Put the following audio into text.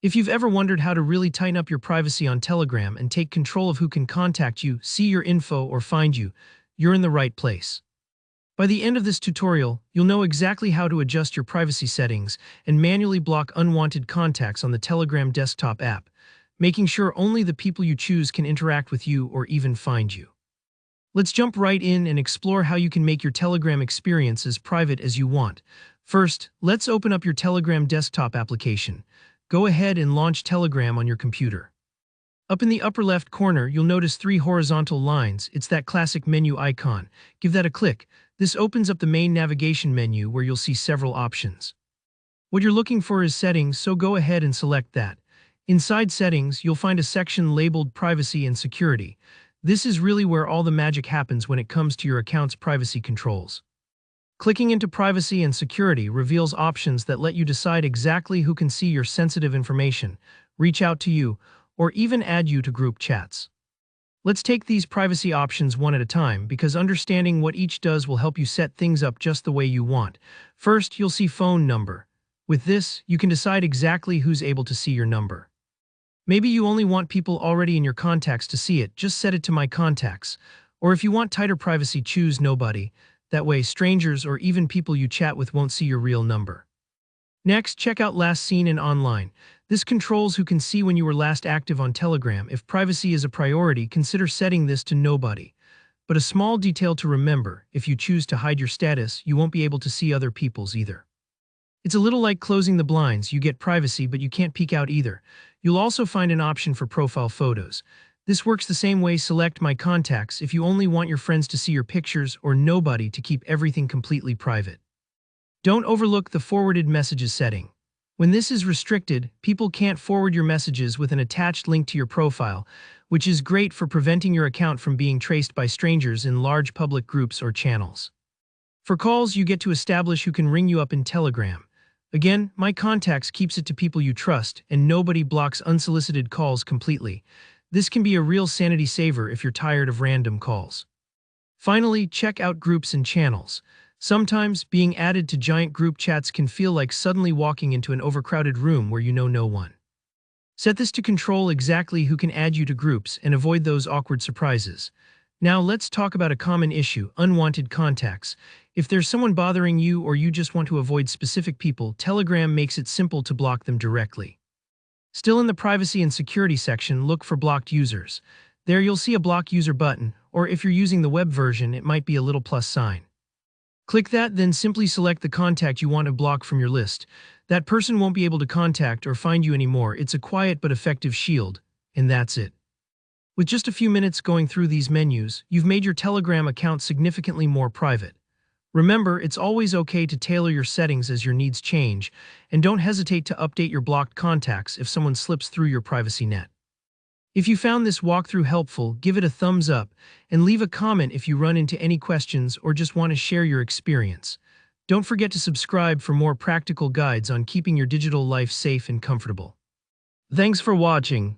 If you've ever wondered how to really tighten up your privacy on Telegram and take control of who can contact you, see your info, or find you, you're in the right place. By the end of this tutorial, you'll know exactly how to adjust your privacy settings and manually block unwanted contacts on the Telegram desktop app, making sure only the people you choose can interact with you or even find you. Let's jump right in and explore how you can make your Telegram experience as private as you want. First, let's open up your Telegram desktop application. Go ahead and launch Telegram on your computer. Up in the upper left corner, you'll notice three horizontal lines. It's that classic menu icon. Give that a click. This opens up the main navigation menu where you'll see several options. What you're looking for is Settings, so go ahead and select that. Inside Settings, you'll find a section labeled Privacy and Security. This is really where all the magic happens when it comes to your account's privacy controls. Clicking into Privacy and Security reveals options that let you decide exactly who can see your sensitive information, reach out to you, or even add you to group chats. Let's take these privacy options one at a time because understanding what each does will help you set things up just the way you want. First, you'll see Phone Number. With this, you can decide exactly who's able to see your number. Maybe you only want people already in your contacts to see it, just set it to My Contacts. Or if you want tighter privacy, choose Nobody. That way, strangers or even people you chat with won't see your real number. Next, check out Last Seen and Online. This controls who can see when you were last active on Telegram. If privacy is a priority, consider setting this to Nobody. But a small detail to remember, if you choose to hide your status, you won't be able to see other people's either. It's a little like closing the blinds. You get privacy, but you can't peek out either. You'll also find an option for profile photos. This works the same way. Select My Contacts if you only want your friends to see your pictures, or Nobody to keep everything completely private. Don't overlook the forwarded messages setting. When this is restricted, people can't forward your messages with an attached link to your profile, which is great for preventing your account from being traced by strangers in large public groups or channels. For calls, you get to establish who can ring you up in Telegram. Again, My Contacts keeps it to people you trust, and Nobody blocks unsolicited calls completely. This can be a real sanity saver if you're tired of random calls. Finally, check out Groups and Channels. Sometimes, being added to giant group chats can feel like suddenly walking into an overcrowded room where you know no one. Set this to control exactly who can add you to groups and avoid those awkward surprises. Now let's talk about a common issue: unwanted contacts. If there's someone bothering you or you just want to avoid specific people, Telegram makes it simple to block them directly. Still in the Privacy and Security section, look for Blocked Users. There you'll see a Block User button, or if you're using the web version, it might be a little plus sign. Click that, then simply select the contact you want to block from your list. That person won't be able to contact or find you anymore. It's a quiet but effective shield, and that's it. With just a few minutes going through these menus, you've made your Telegram account significantly more private. Remember, it's always okay to tailor your settings as your needs change, and don't hesitate to update your blocked contacts if someone slips through your privacy net. If you found this walkthrough helpful, give it a thumbs up and leave a comment if you run into any questions or just want to share your experience. Don't forget to subscribe for more practical guides on keeping your digital life safe and comfortable. Thanks for watching.